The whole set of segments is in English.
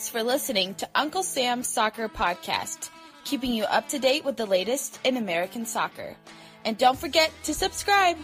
Thanks for listening to Uncle Sam's Soccer Podcast, keeping you up to date with the latest in American soccer. And don't forget to subscribe.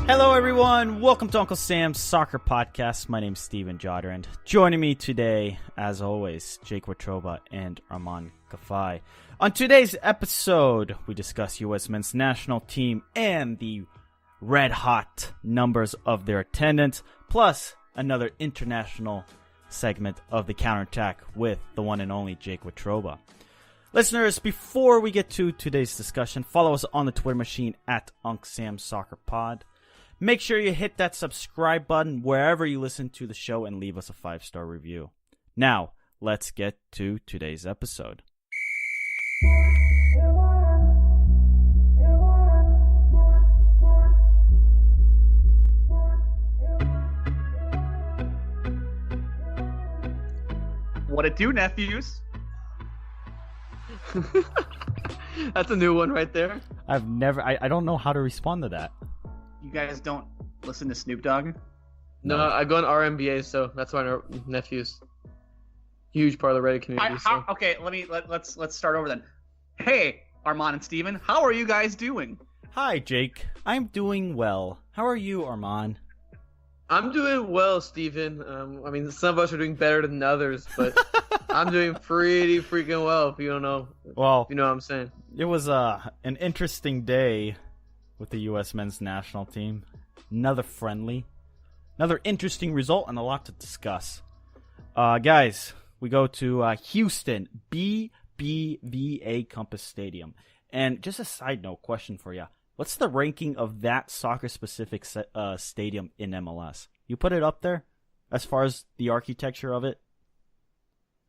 Hello everyone, welcome to Uncle Sam's Soccer Podcast. My name's Steven Jotter, and joining me today, as always, Jake Watroba and Armand Kafai. On today's episode, we discuss U.S. men's national team and the red-hot numbers of their attendance, plus another international segment of the counterattack with the one and only Jake Watroba. Listeners, before we get to today's discussion, follow us on the Twitter machine at Unc Sam's Soccer Pod. Make sure you hit that subscribe button wherever you listen to the show and leave us a 5-star review. Now, let's get to today's episode. What it do, nephews? That's a new one right there. I don't know how to respond to that. You guys don't listen to Snoop Dogg? No, I go on RMBA, so that's why our nephews. Huge part of the Reddit community. Okay, let's start over then. Hey, Armand and Steven, how are you guys doing? Hi, Jake. I'm doing well. How are you, Armand? I'm doing well, Steven. I mean, some of us are doing better than others, but I'm doing pretty freaking well, if you don't know. Well, you know what I'm saying. It was an interesting day with the U.S. men's national team. Another friendly. Another interesting result and a lot to discuss. Guys, we go to Houston, BBVA Compass Stadium. And just a side note question for you. What's the ranking of that soccer-specific stadium in MLS? You put it up there as far as the architecture of it?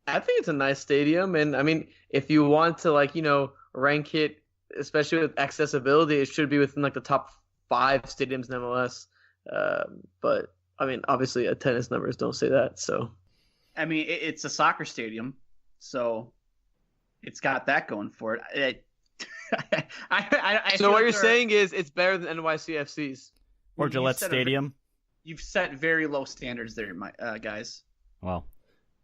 I think it's a nice stadium. And, I mean, if you want to, rank it, especially with accessibility, it should be within the top 5 stadiums in MLS. But I mean, obviously, attendance numbers don't say that. So, I mean, it's a soccer stadium, so it's got that going for it. So what you're saying is it's better than NYCFC's or Gillette Stadium. You've set very low standards there, my guys. Well,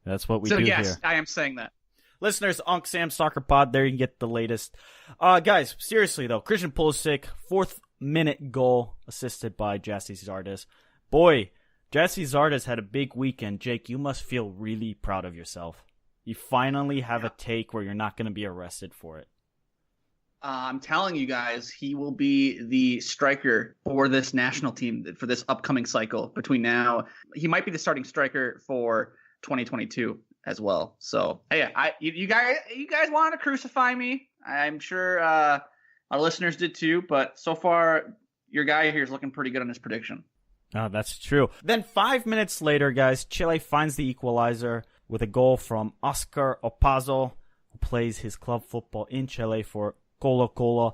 that's what we do here. So yes, I am saying that. Listeners, Unc Sam Soccer Pod, there you can get the latest. Guys, seriously though, Christian Pulisic, 4th-minute goal assisted by Jesse Zardes. Boy, Jesse Zardes had a big weekend. Jake, you must feel really proud of yourself. You finally have a take where you're not going to be arrested for it. I'm telling you guys, he will be the striker for this national team for this upcoming cycle. Between now, he might be the starting striker for 2022. As well. So, hey, you guys wanted to crucify me. I'm sure our listeners did too. But so far, your guy here is looking pretty good on his prediction. Oh, that's true. Then 5 minutes later, guys, Chile finds the equalizer with a goal from Oscar Opazo, who plays his club football in Chile for Colo-Colo.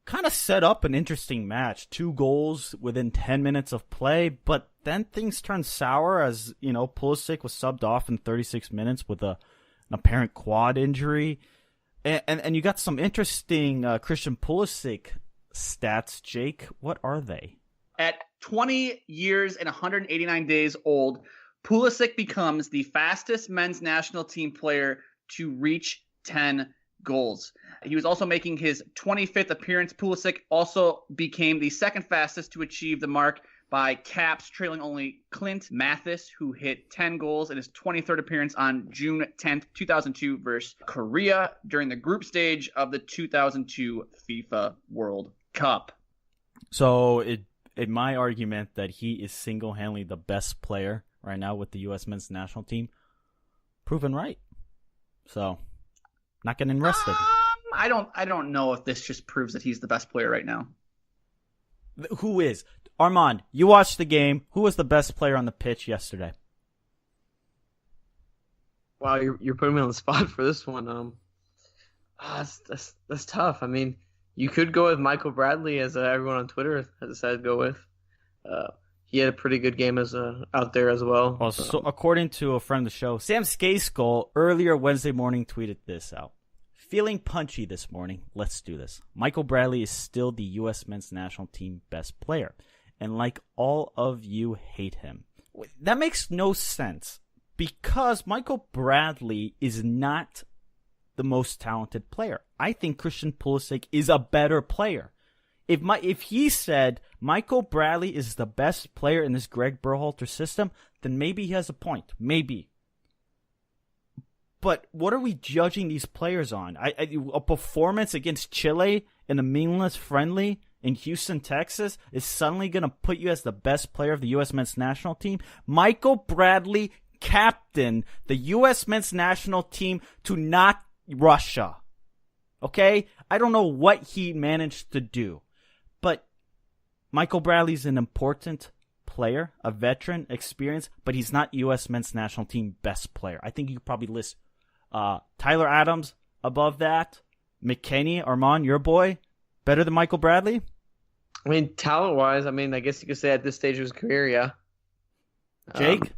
Kind of set up an interesting match. 2 goals within 10 minutes of play, but then things turned sour as, Pulisic was subbed off in 36 minutes with an apparent quad injury. And you got some interesting Christian Pulisic stats, Jake. What are they? At 20 years and 189 days old, Pulisic becomes the fastest men's national team player to reach 10 goals. He was also making his 25th appearance. Pulisic also became the second fastest to achieve the mark by caps, trailing only Clint Mathis, who hit 10 goals in his 23rd appearance on June 10th, 2002 versus Korea during the group stage of the 2002 FIFA World Cup. So in my argument that he is single-handedly the best player right now with the U.S. men's national team, proven right. So, not getting arrested. I don't know if this just proves that he's the best player right now. Who is? Armand, you watched the game. Who was the best player on the pitch yesterday? Wow, you're putting me on the spot for this one. That's tough. I mean, you could go with Michael Bradley, as everyone on Twitter has decided to go with. he had a pretty good game out there as well. Well, so according to a friend of the show, Sam Skaskull earlier Wednesday morning tweeted this out. Feeling punchy this morning. Let's do this. Michael Bradley is still the U.S. men's national team best player. And like all of you hate him. That makes no sense. Because Michael Bradley is not the most talented player. I think Christian Pulisic is a better player. If he said Michael Bradley is the best player in this Gregg Berhalter system, then maybe he has a point. Maybe. But what are we judging these players on? A performance against Chile in a meaningless friendly in Houston, Texas is suddenly going to put you as the best player of the U.S. men's national team? Michael Bradley captained the U.S. men's national team to knock Russia. Okay? I don't know what he managed to do. But Michael Bradley's an important player, a veteran, experienced, but he's not U.S. men's national team best player. I think you could probably list Tyler Adams above that. McKennie, Armand, your boy, better than Michael Bradley? I mean, talent-wise, I guess you could say at this stage of his career, yeah. Jake?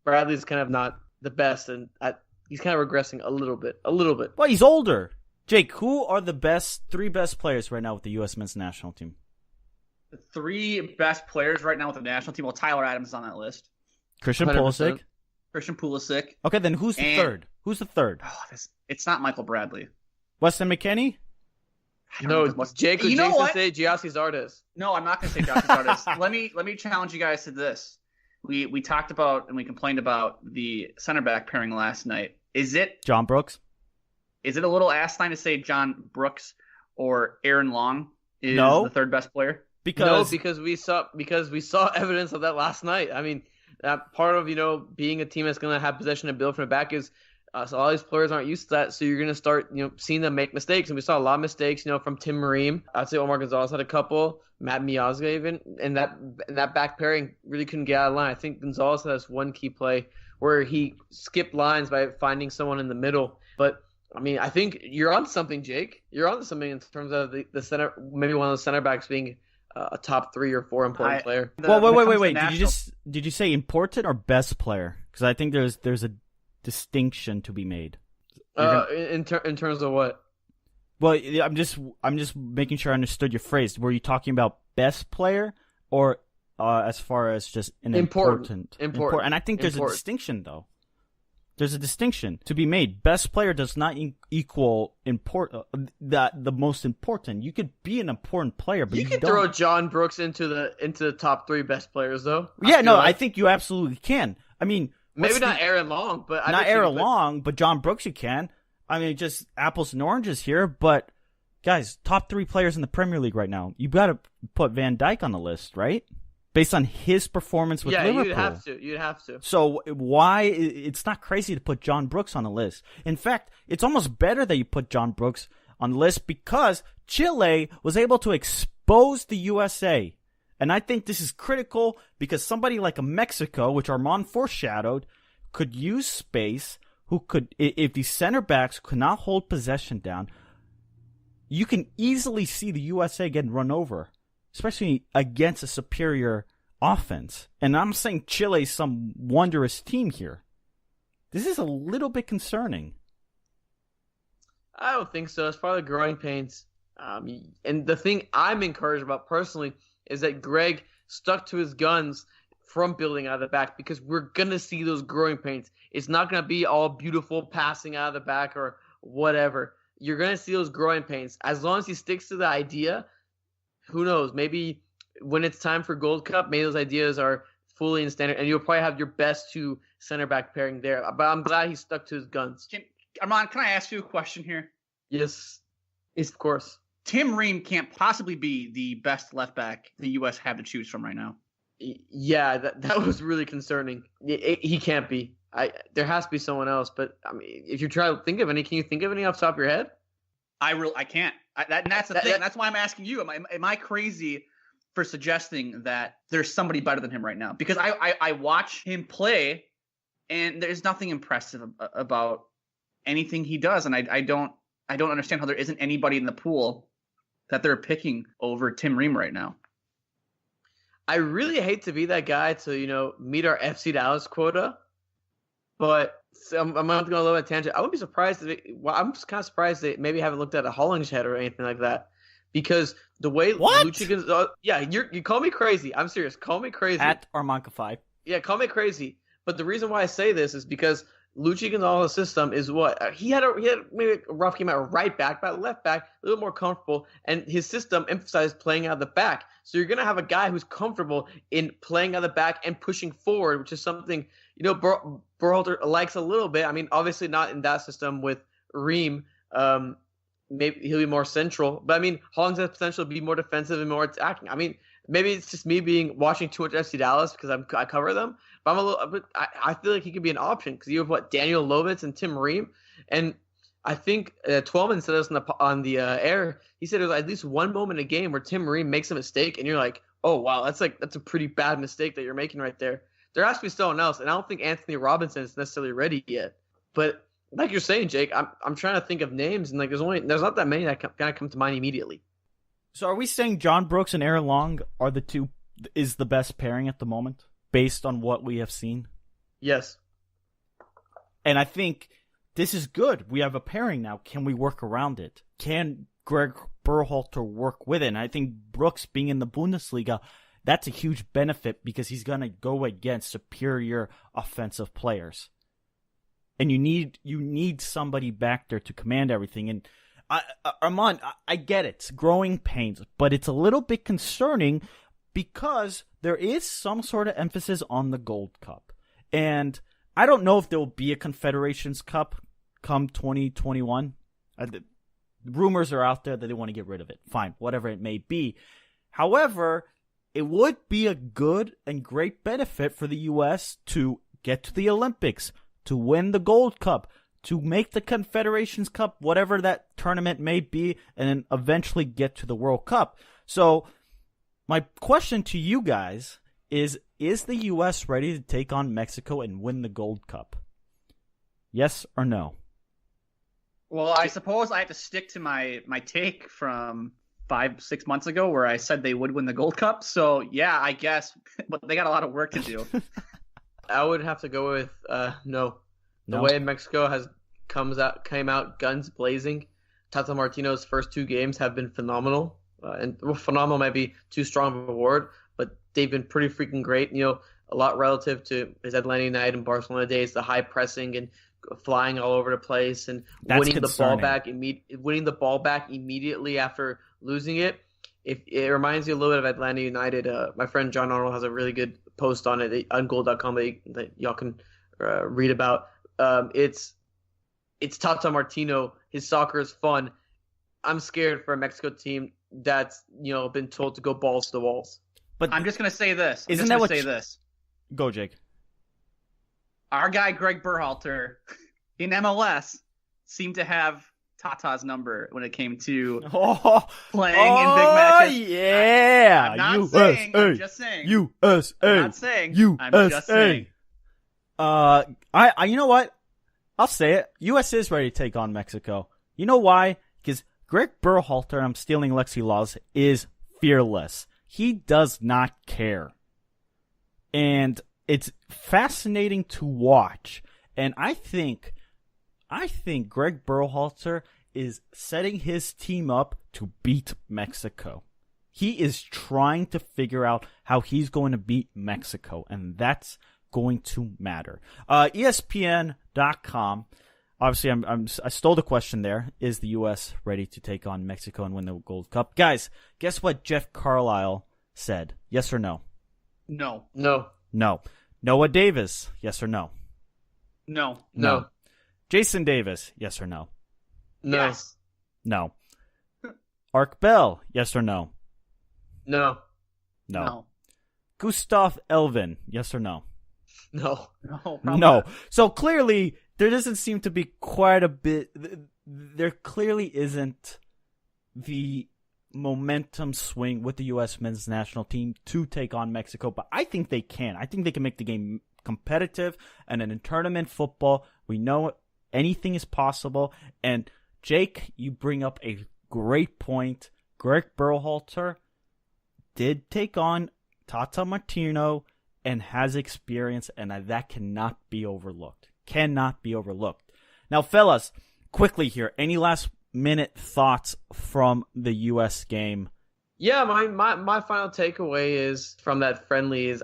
Bradley's kind of not the best, and he's kind of regressing a little bit. Well, he's older. Jake, who are the three best players right now with the U.S. men's national team? The three best players right now with the national team. Well, Tyler Adams is on that list. Christian 100%. Pulisic. Okay, then who's the third? Who's the third? It's not Michael Bradley. Weston McKennie? No, Jake would say Giassi Zardes. No, I'm not going to say Giassi Zardes. Let me challenge you guys to this. We talked about and we complained about the center back pairing last night. Is it John Brooks? Is it a little asinine to say John Brooks or Aaron Long is the third best player? Because we saw evidence of that last night. I mean, that part of being a team that's going to have possession and build from the back is so all these players aren't used to that. So you're going to start seeing them make mistakes, and we saw a lot of mistakes from Tim Marim. I'd say Omar Gonzalez had a couple, Matt Miazga even, and that back pairing really couldn't get out of line. I think Gonzalez has one key play where he skipped lines by finding someone in the middle, but. I mean, I think you're on something, Jake. You're on something in terms of the center, maybe one of the center backs being a top 3 or 4 important player. Wait. Did you say important or best player? Because I think there's a distinction to be made. In terms of what? Well, I'm just making sure I understood your phrase. Were you talking about best player or as far as just an important? And I think there's a distinction though. There's a distinction to be made. Best player does not equal the most important. You could be an important player, but you can throw John Brooks into the top 3 best players, though. I think you absolutely can. I mean, maybe not Aaron Long, but but John Brooks you can. I mean, just apples and oranges here. But guys, top 3 players in the Premier League right now. You got to put Van Dijk on the list, right? Based on his performance with Liverpool. Yeah, you'd have to. So why, it's not crazy to put John Brooks on the list. In fact, it's almost better that you put John Brooks on the list because Chile was able to expose the USA. And I think this is critical because somebody like a Mexico, which Armand foreshadowed, could use space, who could, if the center backs could not hold possession down, you can easily see the USA getting run over. Especially against a superior offense. And I'm saying Chile's some wondrous team here. This is a little bit concerning. I don't think so. As far as the growing pains. And the thing I'm encouraged about personally is that Gregg stuck to his guns from building out of the back because we're going to see those growing pains. It's not going to be all beautiful passing out of the back or whatever. You're going to see those growing pains. As long as he sticks to the idea, who knows? Maybe when it's time for Gold Cup, maybe those ideas are fully in standard, and you'll probably have your best 2 center back pairing there. But I'm glad he stuck to his guns. Armand, can I ask you a question here? Yes, of course. Tim Ream can't possibly be the best left back the U.S. have to choose from right now. Yeah, that was really concerning. He can't be. There has to be someone else. But I mean, if you try to think of any, can you think of any off the top of your head? I can't. And that's the thing. That's why I'm asking you. Am I crazy for suggesting that there's somebody better than him right now? Because I watch him play, and there's nothing impressive about anything he does, and I don't understand how there isn't anybody in the pool that they're picking over Tim Ream right now. I really hate to be that guy to, meet our FC Dallas quota, but I'm going to go a little bit tangent. I wouldn't be surprised I'm just kind of surprised they maybe haven't looked at a Hollingshead or anything like that, because the way Lucha you call me crazy. I'm serious. Call me crazy. At Armanca5. Yeah, call me crazy. But the reason why I say this is because Luchi Gonzalez's system is what he had maybe a rough game at right back, but left back a little more comfortable, and his system emphasized playing out of the back. So you're gonna have a guy who's comfortable in playing out of the back and pushing forward, which is something Berhalter likes a little bit. I mean, obviously not in that system with Ream. Maybe he'll be more central, but I mean, Hollins has potential to be more defensive and more attacking. I mean, maybe it's just me watching too much FC Dallas because I cover them. But I feel like he could be an option because you have Daniel Lovitz and Tim Ream, and I think Twelman said this on the air. He said there's at least one moment a game where Tim Ream makes a mistake, and you're like, oh wow, that's a pretty bad mistake that you're making right there. There has to be someone else, and I don't think Anthony Robinson is necessarily ready yet. But like you're saying, Jake, I'm trying to think of names, and there's not that many that kind of come to mind immediately. So are we saying John Brooks and Aaron Long are is the best pairing at the moment, based on what we have seen? Yes. And I think this is good. We have a pairing now. Can we work around it? Can Gregg Berhalter work with it? And I think Brooks being in the Bundesliga, that's a huge benefit because he's going to go against superior offensive players. And you need somebody back there to command everything. And Armand, I get it. It's growing pains, but it's a little bit concerning because there is some sort of emphasis on the Gold Cup. And I don't know if there will be a Confederations Cup come 2021. Rumors are out there that they want to get rid of it. Fine, whatever it may be. However, it would be a good and great benefit for the U.S. to get to the Olympics, to win the Gold Cup, to make the Confederations Cup, whatever that tournament may be, and then eventually get to the World Cup. So my question to you guys is the U.S. ready to take on Mexico and win the Gold Cup? Yes or no? Well, I suppose I have to stick to my take from 5-6 months ago where I said they would win the Gold Cup. So, yeah, I guess. But they got a lot of work to do. I would have to go with no. The way Mexico came out guns blazing. Tata Martino's first 2 games have been phenomenal. Phenomenal might be too strong of a word, but they've been pretty freaking great. A lot relative to his Atlanta United and Barcelona days, the high pressing and flying all over the place and winning the ball back immediately after losing it. It reminds me a little bit of Atlanta United. My friend John Arnold has a really good post on it on goal.com that y'all can read about. It's Tata Martino. His soccer is fun. I'm scared for a Mexico team that's been told to go balls to the walls. But I'm just gonna say this. This. Go, Jake. Our guy Gregg Berhalter in MLS seemed to have Tata's number when it came to playing in big matches. Yeah, I'm not saying. I'm just saying. USA. I'm not saying. USA. I'm just saying. I you know what? I'll say it. U.S. is ready to take on Mexico. You know why? Because Gregg Berhalter, I'm stealing Lexi Laws, is fearless. He does not care. And it's fascinating to watch. And I think Gregg Berhalter is setting his team up to beat Mexico. He is trying to figure out how he's going to beat Mexico, and that's going to matter. ESPN.com. Obviously, I stole the question there. Is the U.S. ready to take on Mexico and win the Gold Cup? Guys, guess what Jeff Carlisle said? Yes or no? No. No. Noah Davis, yes or no? No. Jason Davis, yes or no? No. Yes. No. Ark Bell, yes or no? No. Gustav Elvin, yes or no? No. No. So clearly, there doesn't seem to be quite a bit. There clearly isn't the momentum swing with the U.S. men's national team to take on Mexico, but I think they can. I think they can make the game competitive, and in tournament football, we know anything is possible. And Jake, you bring up a great point. Gregg Berhalter did take on Tata Martino and has experience, and that cannot be overlooked. Cannot be overlooked. Now, fellas, quickly here, any last-minute thoughts from the U.S. game? Yeah, my final takeaway is from that friendly is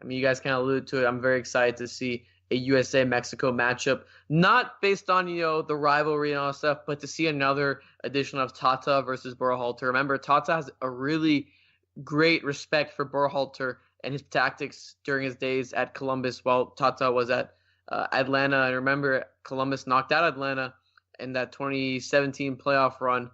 you guys kind of alluded to it. I'm very excited to see a USA-Mexico matchup, not based on, the rivalry and all that stuff, but to see another edition of Tata versus Berhalter. Remember, Tata has a really great respect for Berhalter and his tactics during his days at Columbus while Tata was at Atlanta. And remember, Columbus knocked out Atlanta in that 2017 playoff run.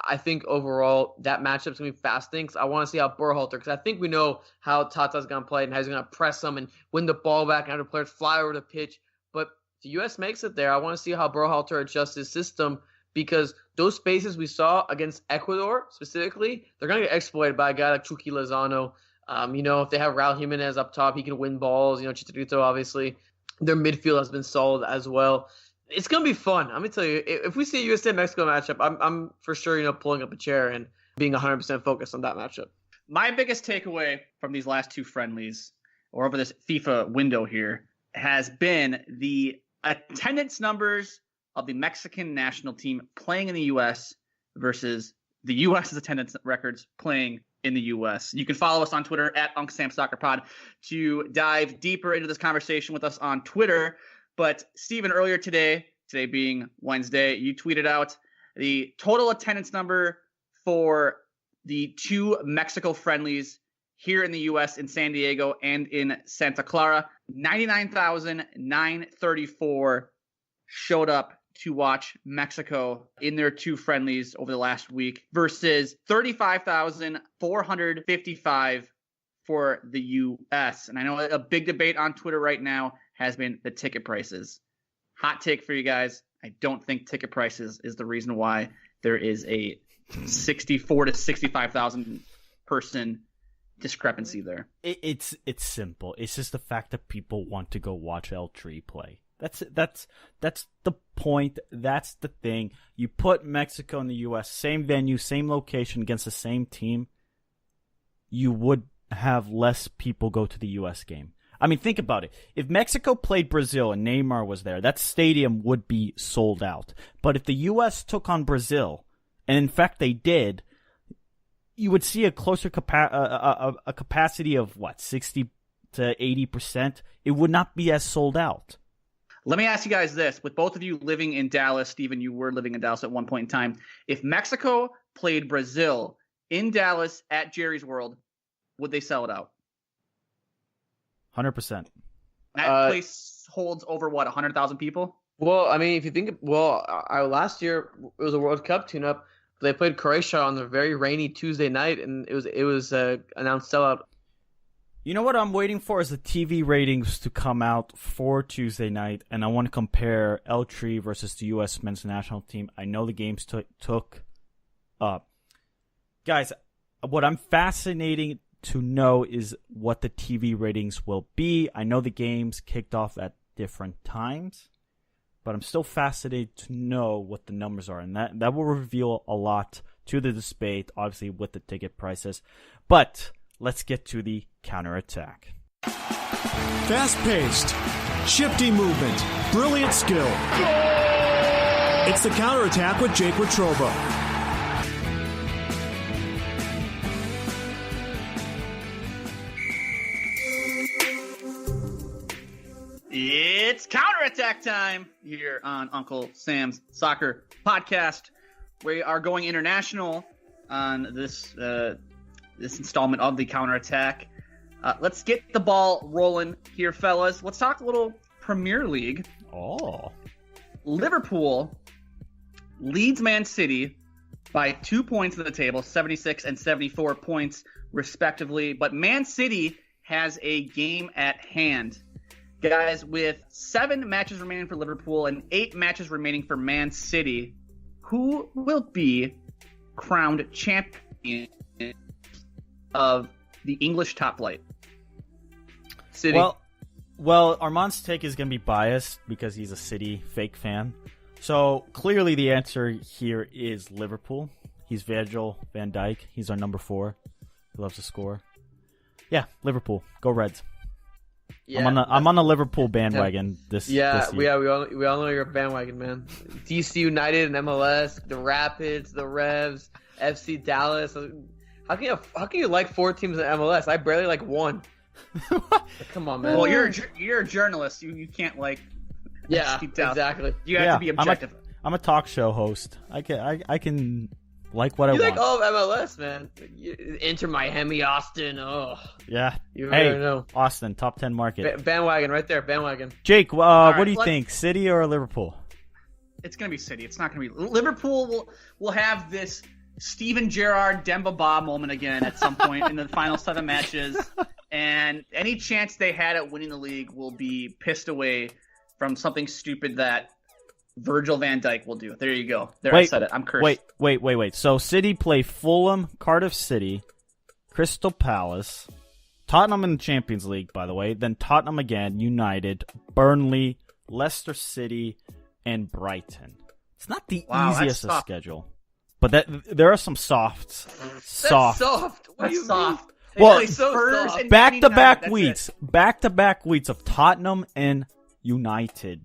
I think overall that matchup's going to be fascinating because I want to see how Berhalter, because I think we know how Tata's going to play and how he's going to press them and win the ball back and have the players fly over the pitch. But if the U.S. makes it there, I want to see how Berhalter adjusts his system because those spaces we saw against Ecuador specifically, they're going to get exploited by a guy like Chucky Lozano. If they have Raul Jimenez up top, he can win balls. Chicharito, obviously. Their midfield has been solid as well. It's going to be fun. I'm going to tell you, if we see a USA-Mexico matchup, I'm for sure, pulling up a chair and being 100% focused on that matchup. My biggest takeaway from these last two friendlies, or over this FIFA window here, has been the attendance numbers of the Mexican national team playing in the U.S. versus the U.S.'s attendance records playing in the U.S. You can follow us on Twitter at UncSamSoccerPod to dive deeper into this conversation with us on Twitter. But Steven, earlier today being Wednesday, you tweeted out the total attendance number for the two Mexico friendlies here in the U.S. in San Diego and in Santa Clara. 99,934 showed up to watch Mexico in their two friendlies over the last week versus 35,455 for the U.S. And I know a big debate on Twitter right now has been the ticket prices. Hot take for you guys. I don't think ticket prices is the reason why there is a 64 to 65,000 person discrepancy there. It's simple. It's just the fact that people want to go watch El Tri play. That's the point. That's the thing. You put Mexico and the U.S. same venue, same location against the same team. You would have less people go to the U.S. game. I mean, think about it. If Mexico played Brazil and Neymar was there, that stadium would be sold out. But if the U.S. took on Brazil, and in fact they did, you would see a closer a capacity of, 60 to 80%. It would not be as sold out. Let me ask you guys this. With both of you living in Dallas, Steven, you were living in Dallas at one point in time. If Mexico played Brazil in Dallas at Jerry's World, would they sell it out? 100%. That place holds over 100,000 people? Well, I mean, if you think, last year it was a World Cup tune-up. They played Croatia on a very rainy Tuesday night, and it was announced sellout. You know what I'm waiting for is the TV ratings to come out for Tuesday night, and I want to compare El Tri versus the U.S. men's national team. I know the games took up. Guys, what I'm fascinated to know is what the TV ratings will be. I know the games kicked off at different times, but I'm still fascinated to know what the numbers are, and that will reveal a lot to the debate, obviously with the ticket prices. But let's get to the counterattack. Fast-paced, shifty movement, brilliant skill. It's the counterattack with Jake Watroba. It's counterattack time here on Uncle Sam's Soccer Podcast. We are going international on this installment of the counterattack. Let's get the ball rolling here, fellas. Let's talk a little Premier League. Oh. Liverpool leads Man City by 2 points in the table, 76 and 74 points respectively. But Man City has a game at hand. Guys, with 7 matches remaining for Liverpool and 8 matches remaining for Man City, who will be crowned champion of the English top flight? City. Well, Armand's take is going to be biased because he's a City fake fan. So clearly the answer here is Liverpool. He's Virgil van Dijk. He's our number 4. He loves to score. Yeah, Liverpool. Go Reds. Yeah, I'm on the Liverpool bandwagon this year. we all know you're a bandwagon, man. DC United and MLS, the Rapids, the Revs, FC Dallas. How can you like 4 teams in MLS? I barely like 1. Come on, man. Well, you're a journalist. You can't like. Yeah, exactly. You have to be objective. I'm a talk show host. I can like what I want. You like all of MLS, man. Inter Miami, Austin. Oh, yeah. You really know. Austin, top 10 market. Bandwagon right there. Bandwagon. Jake, what do you think? City or Liverpool? It's gonna be City. It's not gonna be Liverpool. Will have this Steven Gerrard Demba Ba moment again at some point in the final 7 matches, and any chance they had at winning the league will be pissed away from something stupid that Virgil van Dijk will do. There you go. I said it. I'm cursed. Wait. So City play Fulham, Cardiff City, Crystal Palace, Tottenham in the Champions League, by the way, then Tottenham again, United, Burnley, Leicester City, and Brighton. It's not the easiest of schedule. But there are some softs. Soft. What do you mean? Well, soft. Back-to-back weeks of Tottenham and United.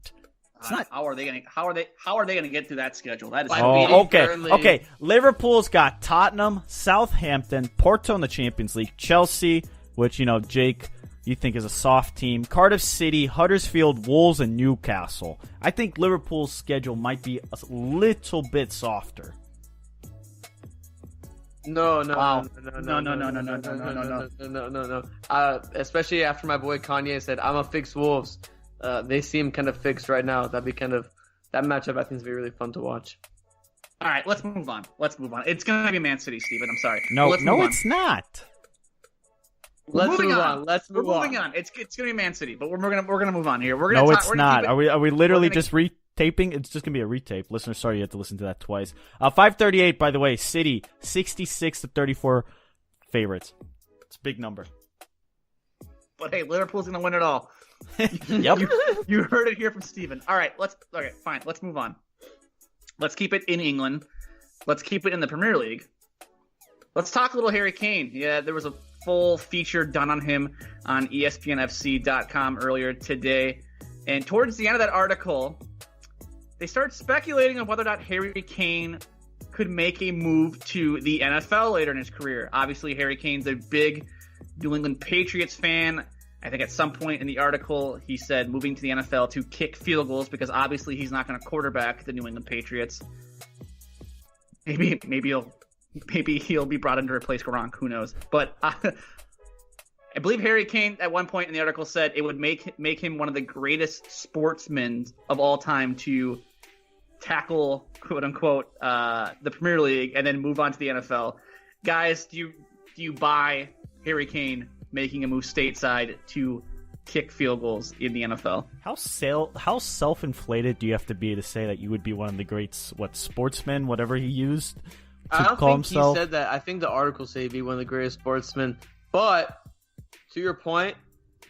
How are they gonna get through that schedule? That is okay. Liverpool's got Tottenham, Southampton, Porto in the Champions League, Chelsea, which Jake, you think is a soft team, Cardiff City, Huddersfield, Wolves, and Newcastle. I think Liverpool's schedule might be a little bit softer. No. Especially after my boy Kanye said, "I'm a fix Wolves." They seem kind of fixed right now. That matchup I think is be really fun to watch. All right, let's move on. It's gonna be Man City, Steven. I'm sorry. No, it's not. Let's move on. We're moving on. It's gonna be Man City, but we're gonna move on here. It's not. Are we literally just retaping? It's just gonna be a retape. Listeners, sorry you have to listen to that twice. 538, by the way. City 66-34 favorites. It's a big number. But hey, Liverpool's gonna win it all. Yep. You heard it here from Steven. All right, fine. Let's move on. Let's keep it in England. Let's keep it in the Premier League. Let's talk a little Harry Kane. Yeah, there was a full feature done on him on ESPNFC.com earlier today. And towards the end of that article, they started speculating on whether or not Harry Kane could make a move to the NFL later in his career. Obviously, Harry Kane's a big New England Patriots fan. I think at some point in the article, he said moving to the NFL to kick field goals because obviously he's not going to quarterback the New England Patriots. Maybe he'll be brought in to replace Gronk. Who knows? But I believe Harry Kane at one point in the article said it would make him one of the greatest sportsmen of all time to tackle, quote unquote, the Premier League and then move on to the NFL. Guys, do you buy Harry Kane making a move stateside to kick field goals in the NFL? How self-inflated do you have to be to say that you would be one of the great sportsmen, whatever he used to I don't call think himself? He said that. I think the article said he'd be one of the greatest sportsmen. But to your point,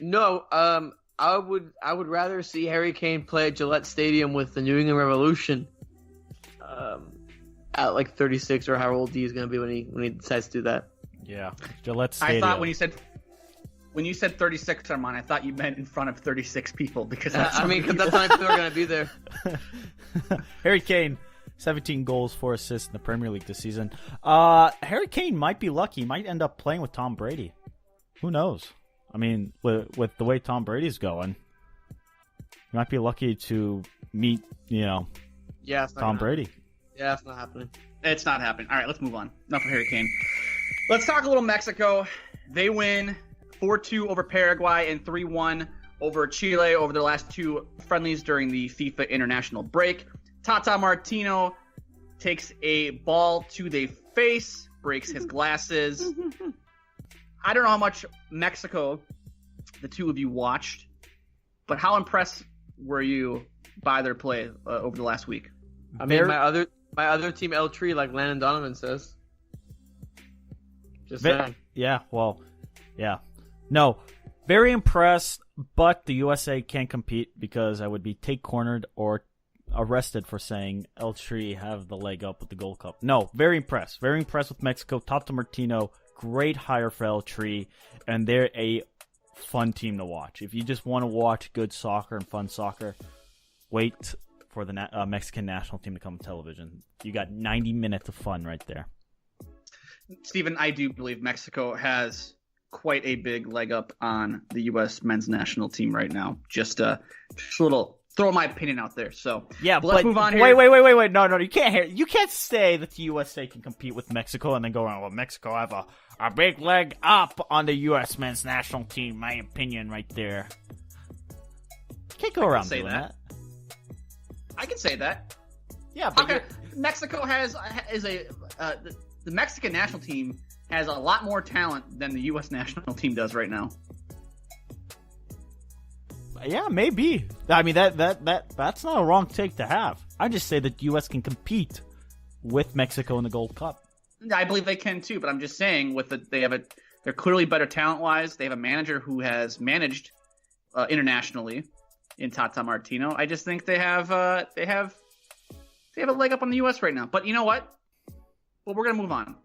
no. I would rather see Harry Kane play at Gillette Stadium with the New England Revolution at like 36 or how old he's going to be when he decides to do that. Yeah, Gillette Stadium. I thought when you said 36, Armand, I thought you meant in front of 36 people because that's that's not how people are going to be there. Harry Kane, 17 goals, 4 assists in the Premier League this season. Harry Kane might be lucky. He might end up playing with Tom Brady. Who knows? I mean, with the way Tom Brady's going, he might be lucky to meet, Tom Brady. Yeah, it's not happening. It's not happening. All right, let's move on. Enough of Harry Kane. Let's talk a little Mexico. They win 4-2 over Paraguay and 3-1 over Chile over their last 2 friendlies during the FIFA international break. Tata Martino takes a ball to the face, breaks his glasses. I don't know how much Mexico the two of you watched, but how impressed were you by their play over the last week? I mean, my other team, El Tri, like Landon Donovan says. Just saying. Yeah, well, yeah. No, very impressed, but the USA can't compete because I would be cornered or arrested for saying El Tri have the leg up with the Gold Cup. No, very impressed. Very impressed with Mexico. Tata Martino, great higher frail tree, and they're a fun team to watch. If you just want to watch good soccer and fun soccer, wait for the Mexican national team to come on television. You got 90 minutes of fun right there. Steven, I do believe Mexico has quite a big leg up on the U.S. men's national team right now. Just a little throw my opinion out there. So yeah, but let's move on here. Wait. No, you can't say that the USA can compete with Mexico and then go around, well, Mexico have a big leg up on the U.S. men's national team. My opinion right there. You can't go around doing that. I can say that. Yeah, but Mexico the Mexican national team has a lot more talent than the U.S. national team does right now. Yeah, maybe. I mean, that's not a wrong take to have. I just say that the U.S. can compete with Mexico in the Gold Cup. I believe they can too, but I'm just saying they're clearly better talent-wise. They have a manager who has managed internationally in Tata Martino. I just think they have a leg up on the U.S. right now. But you know what? Well, we're gonna move on.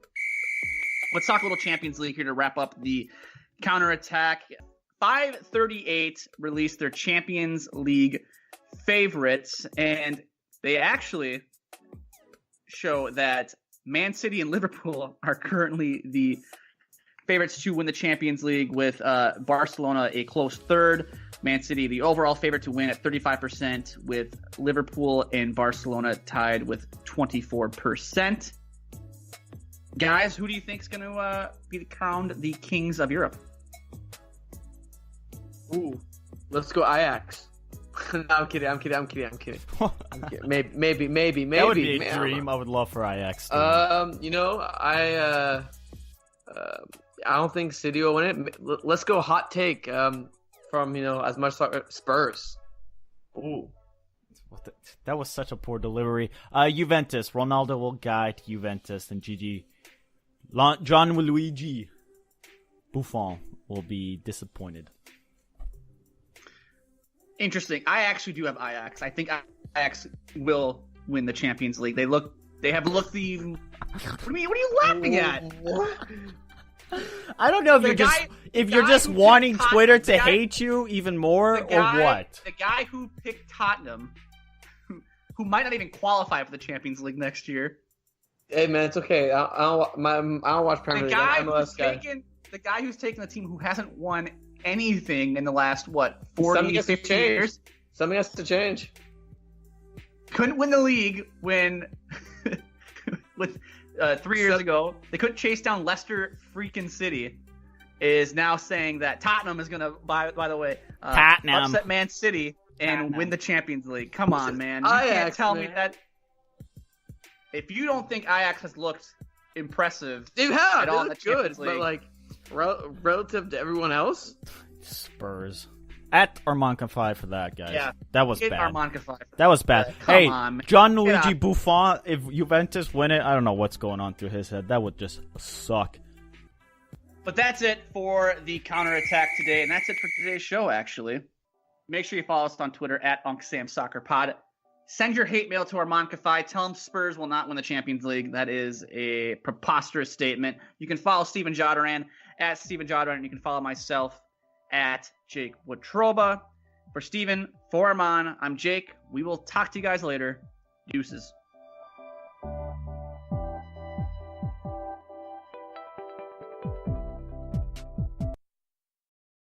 Let's talk a little Champions League here to wrap up the counterattack. 538 released their Champions League favorites, and they actually show that Man City and Liverpool are currently the favorites to win the Champions League, with Barcelona a close third. Man City the overall favorite to win at 35%, with Liverpool and Barcelona tied with 24%. Guys, who do you think is going to be crowned the kings of Europe? Ooh, let's go Ajax. No, I'm kidding. Maybe. That would be a dream. I would love for Ajax. I don't think City will win it. Let's go hot take from as much Spurs. Ooh. That was such a poor delivery. Juventus. Ronaldo will guide Juventus, and Gianluigi Buffon will be disappointed. Interesting. I actually do have Ajax. I think Ajax will win the Champions League. They have looked the. What are you laughing at? I don't know if you're just wanting Twitter to hate you even more or what. The guy who picked Tottenham, who might not even qualify for the Champions League next year. Hey man, it's okay. I don't watch Premier League. The guy who's taken the team who hasn't won anything in the last 40, 50 years. Something has to change. Couldn't win the league when with 3 years ago. They couldn't chase down Leicester freaking City. Is now saying that Tottenham is going to, by the way, upset Man City and win the Champions League. Come on, man. You can't tell me that. If you don't think Ajax has looked impressive at all in the Champions League, but like relative to everyone else, Spurs. At Armand Kafai for that, guys. Yeah, that was bad. Armand Kafai. That was bad. Come on, man. Gianluigi Buffon, if Juventus win it, I don't know what's going on through his head. That would just suck. But that's it for the counterattack today, and that's it for today's show, actually. Make sure you follow us on Twitter at UncSamSoccerPod. Send your hate mail to Armand Kafai. Tell him Spurs will not win the Champions League. That is a preposterous statement. You can follow Steven Jodaran at Steven Jodaran, and you can follow myself at Jake Watroba. For Steven, for Armand, I'm Jake. We will talk to you guys later. Deuces.